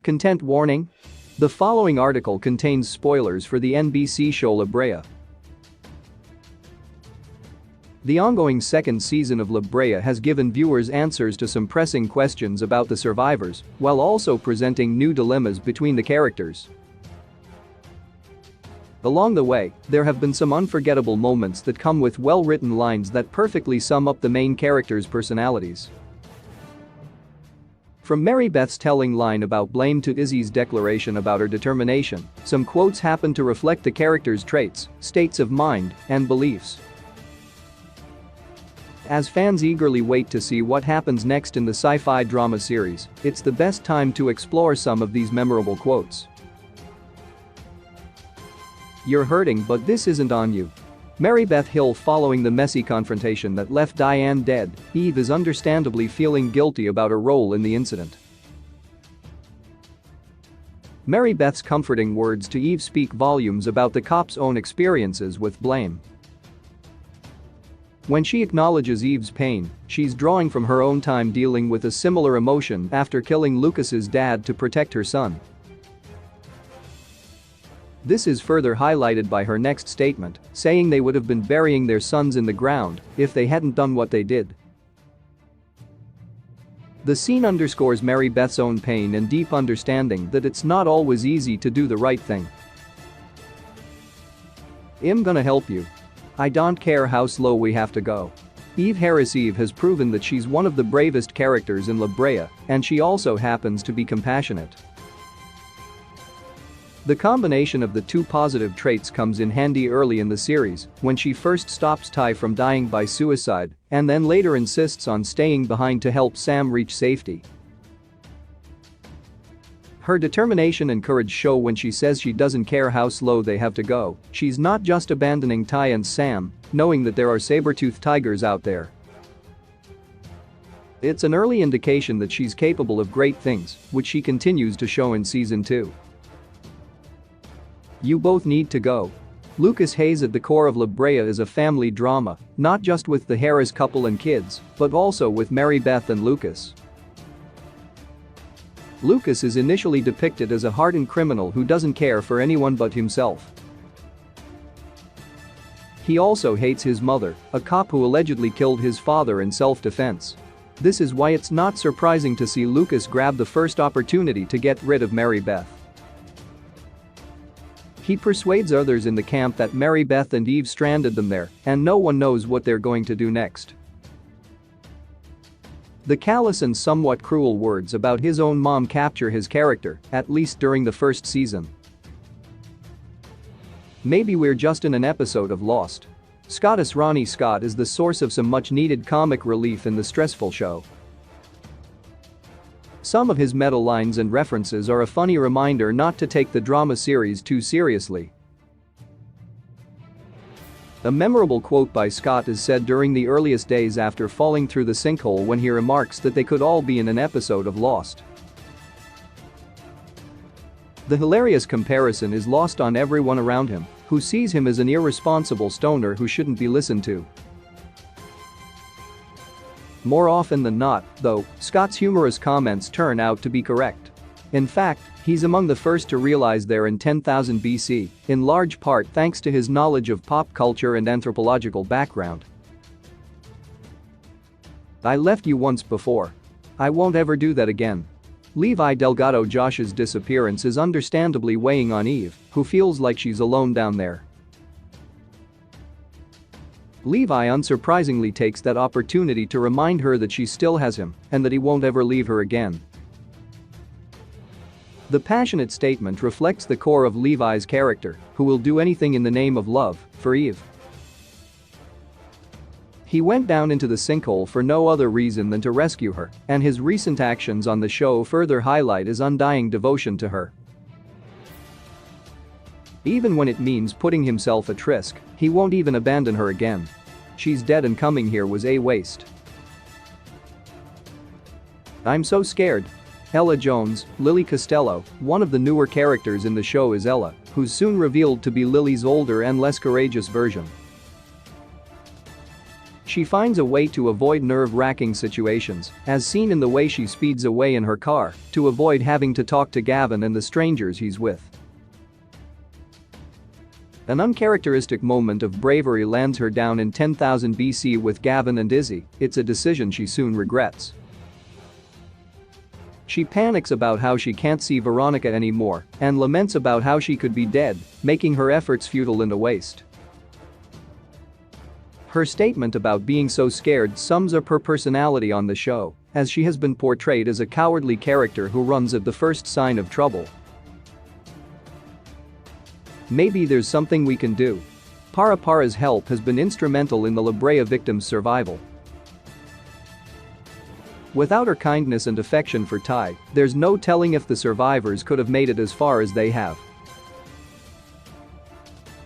Content warning. The following article contains spoilers for the NBC show La Brea. The ongoing second season of La Brea has given viewers answers to some pressing questions about the survivors, while also presenting new dilemmas between the characters. Along the way, there have been some unforgettable moments that come with well-written lines that perfectly sum up the main characters' personalities. From Mary Beth's telling line about blame to Izzy's declaration about her determination, some quotes happen to reflect the characters' traits, states of mind, and beliefs. As fans eagerly wait to see what happens next in the sci-fi drama series, it's the best time to explore some of these memorable quotes. "You're hurting, but this isn't on you." Mary Beth Hill. Following the messy confrontation that left Diane dead, Eve is understandably feeling guilty about her role in the incident. Mary Beth's comforting words to Eve speak volumes about the cop's own experiences with blame. When she acknowledges Eve's pain, she's drawing from her own time dealing with a similar emotion after killing Lucas's dad to protect her son. This is further highlighted by her next statement, saying they would have been burying their sons in the ground if they hadn't done what they did. The scene underscores Mary Beth's own pain and deep understanding that it's not always easy to do the right thing. "I'm gonna help you. I don't care how slow we have to go." Eve Harris. Eve has proven that she's one of the bravest characters in La Brea, and she also happens to be compassionate. The combination of the two positive traits comes in handy early in the series when she first stops Ty from dying by suicide and then later insists on staying behind to help Sam reach safety. Her determination and courage show when she says she doesn't care how slow they have to go. She's not just abandoning Ty and Sam, knowing that there are saber-toothed tigers out there. It's an early indication that she's capable of great things, which she continues to show in season 2. "You both need to go." Lucas Hayes. At the core of La Brea is a family drama, not just with the Harris couple and kids, but also with Mary Beth and Lucas. Lucas is initially depicted as a hardened criminal who doesn't care for anyone but himself. He also hates his mother, a cop who allegedly killed his father in self-defense. This is why it's not surprising to see Lucas grab the first opportunity to get rid of Mary Beth. He persuades others in the camp that Mary Beth and Eve stranded them there, and no one knows what they're going to do next. The callous and somewhat cruel words about his own mom capture his character, at least during the first season. "Maybe we're just in an episode of Lost." Scottess Ronnie Scott is the source of some much-needed comic relief in the stressful show. Some of his meta lines and references are a funny reminder not to take the drama series too seriously. A memorable quote by Scott is said during the earliest days after falling through the sinkhole when he remarks that they could all be in an episode of Lost. The hilarious comparison is lost on everyone around him, who sees him as an irresponsible stoner who shouldn't be listened to. More often than not, though, Scott's humorous comments turn out to be correct. In fact, he's among the first to realize they're in 10,000 BC, in large part thanks to his knowledge of pop culture and anthropological background. "I left you once before. I won't ever do that again." Levi Delgado. Josh's disappearance is understandably weighing on Eve, who feels like she's alone down there. Levi unsurprisingly takes that opportunity to remind her that she still has him and that he won't ever leave her again. The passionate statement reflects the core of Levi's character, who will do anything in the name of love for Eve. He went down into the sinkhole for no other reason than to rescue her, and his recent actions on the show further highlight his undying devotion to her. Even when it means putting himself at risk, he won't even abandon her again. "She's dead and coming here was a waste. I'm so scared." Ella Jones. Lily Costello, one of the newer characters in the show, is Ella, who's soon revealed to be Lily's older and less courageous version. She finds a way to avoid nerve-wracking situations, as seen in the way she speeds away in her car to avoid having to talk to Gavin and the strangers he's with. An uncharacteristic moment of bravery lands her down in 10,000 BC with Gavin and Izzy. It's a decision she soon regrets. She panics about how she can't see Veronica anymore and laments about how she could be dead, making her efforts futile and a waste. Her statement about being so scared sums up her personality on the show, as she has been portrayed as a cowardly character who runs at the first sign of trouble. Maybe there's something we can do. Para's help has been instrumental in the Brea victims' survival. Without her kindness and affection for Ty, there's no telling if the survivors could have made it as far as they have.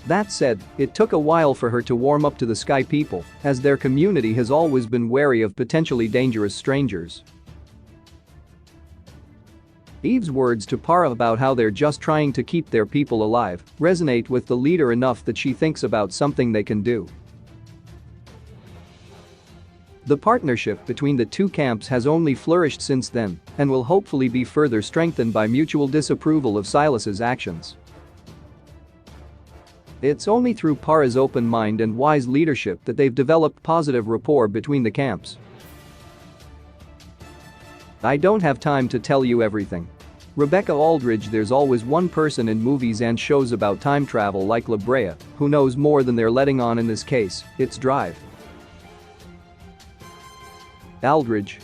That said, it took a while for her to warm up to the Sky people, as their community has always been wary of potentially dangerous strangers. Eve's words to Para about how they're just trying to keep their people alive resonate with the leader enough that she thinks about something they can do. The partnership between the two camps has only flourished since then and will hopefully be further strengthened by mutual disapproval of Silas's actions. It's only through Para's open mind and wise leadership that they've developed positive rapport between the camps. I don't have time to tell you everything. Rebecca Aldridge. There's always one person in movies and shows about time travel like Brea who knows more than they're letting on. In this case, it's Drive. Aldridge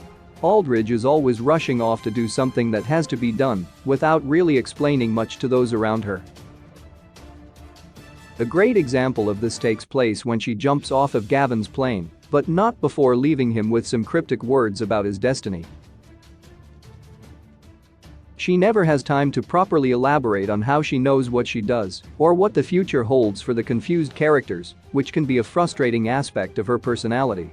is always rushing off to do something that has to be done without really explaining much to those around her. A great example of this takes place when she jumps off of Gavin's plane, but not before leaving him with some cryptic words about his destiny. She never has time to properly elaborate on how she knows what she does or what the future holds for the confused characters, which can be a frustrating aspect of her personality.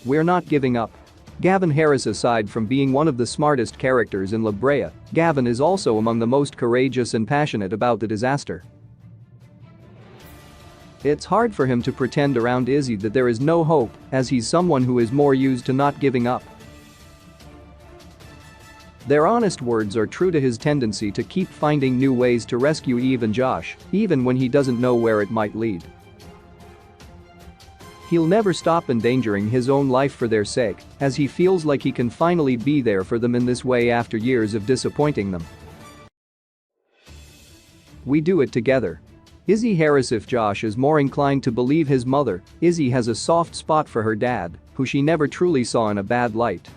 We're not giving up. Gavin Harris. Aside from being one of the smartest characters in Brea, Gavin is also among the most courageous and passionate about the disaster. It's hard for him to pretend around Izzy that there is no hope, as he's someone who is more used to not giving up. Their honest words are true to his tendency to keep finding new ways to rescue Eve and Josh, even when he doesn't know where it might lead. He'll never stop endangering his own life for their sake, as he feels like he can finally be there for them in this way after years of disappointing them. We do it together. Izzy Harris. If Josh is more inclined to believe his mother, Izzy has a soft spot for her dad, who she never truly saw in a bad light.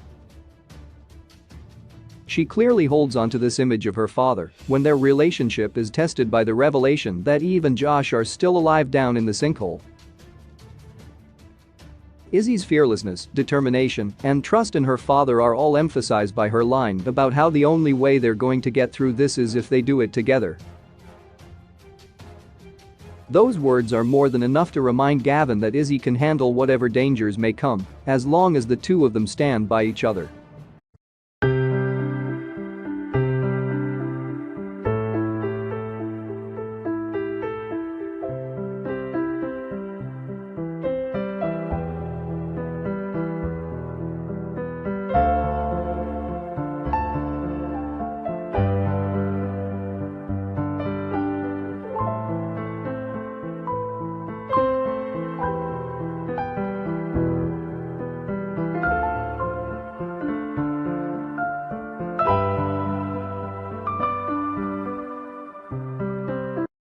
She clearly holds onto this image of her father when their relationship is tested by the revelation that Eve and Josh are still alive down in the sinkhole. Izzy's fearlessness, determination, and trust in her father are all emphasized by her line about how the only way they're going to get through this is if they do it together. Those words are more than enough to remind Gavin that Izzy can handle whatever dangers may come, as long as the two of them stand by each other.